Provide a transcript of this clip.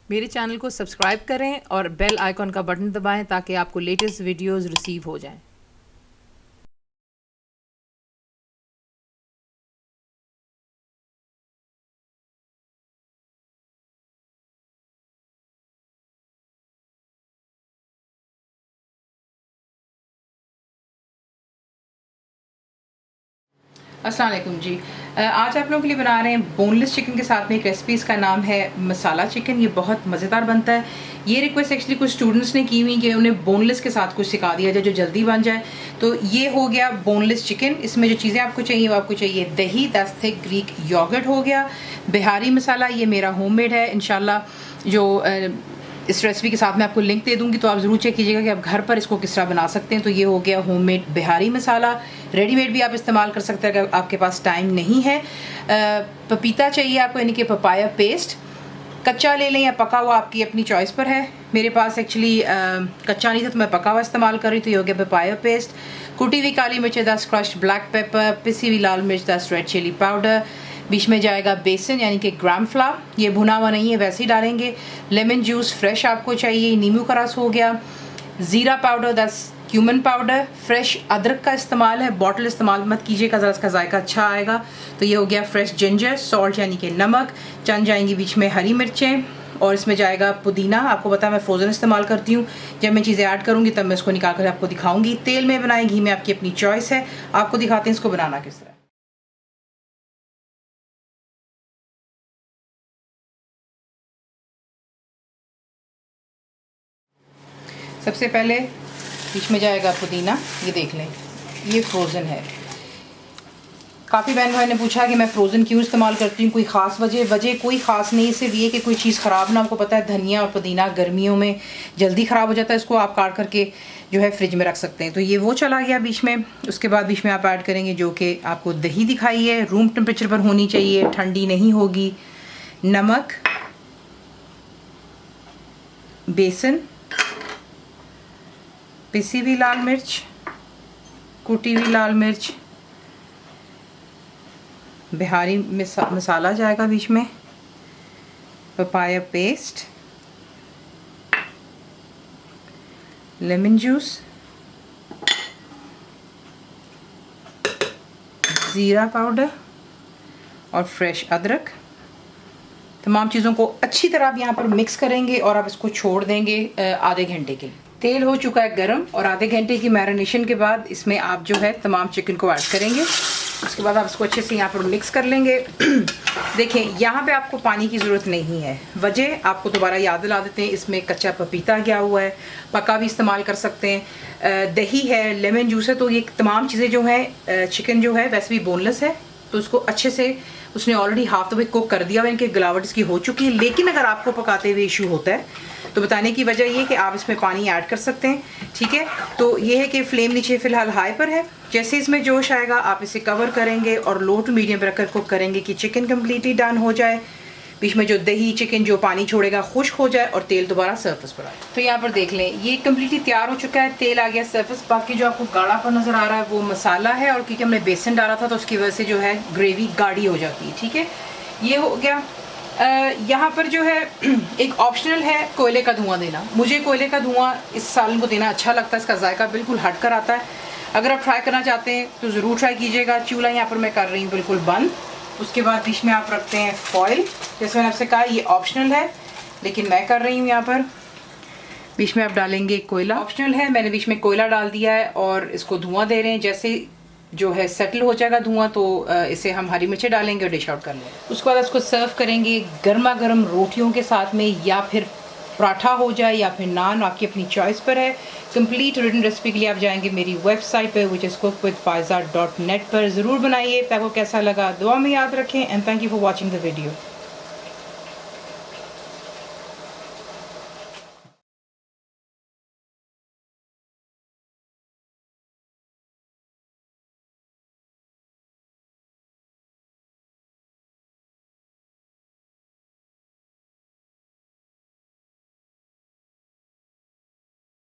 मेरे चैनल को सब्सक्राइब करें और बेल आइकॉन का बटन दबाएं ताकि आपको लेटेस्ट वीडियोस रिसीव हो जाएं। अस्सलाम वालेकुम जी। आज आप लोगों के लिए बना रहे हैं बोनलेस चिकन के साथ में एक रेसिपी। इसका नाम है मसाला चिकन। ये बहुत मज़ेदार बनता है। ये रिक्वेस्ट एक्चुअली कुछ स्टूडेंट्स ने की हुई कि उन्हें बोनलेस के साथ कुछ सिखा दिया जाए जो जल्दी बन जाए। तो ये हो गया बोनलेस चिकन। इसमें जो चीज़ें आपको चाहिए वो आपको चाहिए दही, 10 थिक ग्रीक योगर्ट हो गया, बिहारी मसाला, ये मेरा होममेड है। इंशाल्लाह जो इस रेसिपी के साथ मैं आपको लिंक दे दूंगी, तो आप ज़रूर चेक कीजिएगा कि आप घर पर इसको किस तरह बना सकते हैं। तो ये हो गया होममेड बिहारी मसाला। रेडीमेड भी आप इस्तेमाल कर सकते हैं अगर आपके पास टाइम नहीं है। पपीता चाहिए आपको, यानी कि पपाया पेस्ट। कच्चा ले लें या पका हुआ, आपकी अपनी चॉइस पर है। मेरे पास एक्चुअली कच्चा नहीं था तो मैं पका हुआ इस्तेमाल कर रही। तो ये हो गया पपाया पेस्ट। कुटी हुई काली मिर्च 10, क्रश्ड ब्लैक पेपर, पिसी हुई लाल मिर्च 10, रेड चिली पाउडर। बीच में जाएगा बेसन यानी कि ग्राम फ्लावर, ये भुना हुआ नहीं है, वैसे ही डालेंगे। लेमन जूस फ्रेश आपको चाहिए, नींबू का रस हो गया, ज़ीरा पाउडर 10, क्यूमन पाउडर, फ्रेश अदरक का इस्तेमाल है, बॉटल इस्तेमाल मत कीजिएगा, ज़रा इसका जायका अच्छा आएगा। तो ये हो गया फ्रेश जिंजर, सॉल्ट यानी कि नमक, चंद जाएंगी बीच में हरी मिर्चें, और इसमें जाएगा पुदीना। आपको पता है मैं फ्रोज़न इस्तेमाल करती हूँ। जब मैं चीज़ें ऐड करूँगी तब मैं इसको निकाल कर आपको दिखाऊंगी। तेल में बनाएं, घी में, आपकी अपनी चॉइस है। आपको दिखाते हैं इसको बनाना किस तरह। सबसे पहले बीच में जाएगा पुदीना। ये देख लें, ये फ्रोज़न है। काफ़ी बहन भाई ने पूछा कि मैं फ़्रोज़न क्यों इस्तेमाल करती हूँ, कोई ख़ास वजह कोई ख़ास नहीं, सिर्फ ये कि कोई चीज़ ख़राब ना। आपको पता है धनिया और पुदीना गर्मियों में जल्दी ख़राब हो जाता है, इसको आप काट करके जो है फ्रिज में रख सकते हैं। तो ये वो चला गया बीच में। उसके बाद बीच में आप ऐड करेंगे जो कि आपको दही दिखाई है, रूम टेम्परेचर पर होनी चाहिए, ठंडी नहीं होगी। नमक, बेसन, पिसी हुई लाल मिर्च, कुटी हुई लाल मिर्च, बिहारी मसाला जाएगा बीच में, पपाया पेस्ट, लेमन जूस, ज़ीरा पाउडर और फ्रेश अदरक। तमाम चीज़ों को अच्छी तरह आप यहाँ पर मिक्स करेंगे और आप इसको छोड़ देंगे आधे घंटे के लिए। तेल हो चुका है गरम, और आधे घंटे की मैरिनेशन के बाद इसमें आप जो है तमाम चिकन को ऐड करेंगे। उसके बाद आप इसको अच्छे से यहाँ पर मिक्स कर लेंगे। देखें, यहाँ पे आपको पानी की ज़रूरत नहीं है। वजह आपको दोबारा याद दिला देते हैं, इसमें कच्चा पपीता गया हुआ है, पका भी इस्तेमाल कर सकते हैं, दही है, लेमन जूस है। तो ये तमाम चीज़ें जो हैं, चिकन जो है वैसे भी बोनलेस है, तो उसको अच्छे से उसने already half the way cook कर दिया हुआ, इनकी गिलावट इसकी हो चुकी है। लेकिन अगर आपको पकाते हुए इशू होता है तो बताने की वजह ये कि आप इसमें पानी ऐड कर सकते हैं, ठीक है। तो ये है कि फ्लेम नीचे फ़िलहाल हाई पर है। जैसे इसमें जोश आएगा आप इसे कवर करेंगे और लो टू मीडियम पर रखकर कुक करेंगे कि चिकन कम्प्लीटली डन हो जाए। बीच में जो दही, चिकन जो पानी छोड़ेगा खुश्क हो जाए और तेल दोबारा सरफेस पर आए। तो यहाँ पर देख लें, ये कम्प्लीटली तैयार हो चुका है, तेल आ गया सरफेस। बाकी जो आपको गाढ़ा पर नज़र आ रहा है वो मसाला है, और क्योंकि हमने बेसन डाला था तो उसकी वजह से जो है ग्रेवी गाढ़ी हो जाती है, ठीक है। ये हो गया। यहाँ पर जो है एक ऑप्शनल है कोयले का धुआं देना। मुझे कोयले का धुआं इस सालन को देना अच्छा लगता है, इसका जायका बिल्कुल हट कर आता है। अगर आप ट्राई करना चाहते हैं तो ज़रूर ट्राई कीजिएगा। चूल्हा यहाँ पर मैं कर रही हूँ बिल्कुल बंद। उसके बाद बीच में आप रखते हैं फॉइल। जैसे मैंने आपसे कहा ये ऑप्शनल है, लेकिन मैं कर रही हूँ। यहाँ पर बीच में आप डालेंगे कोयला, ऑप्शनल है, मैंने बीच में कोयला डाल दिया है और इसको धुआं दे रहे हैं। जैसे जो है सेटल हो जाएगा धुआं तो इसे हम हरी मिर्चें डालेंगे और डिश आउट कर लेंगे। उसके बाद इसको सर्व करेंगे गर्मा गर्म रोटियों के साथ में, या फिर पराठा हो जाए या फिर नान, आपकी अपनी चॉइस पर है। कंप्लीट रिटन रेसिपी के लिए आप जाएंगे मेरी वेबसाइट पर which is cookWithFaiza.net पर। ज़रूर बनाइए। आपको कैसा लगा दुआ में याद रखें, and thank you for watching the video.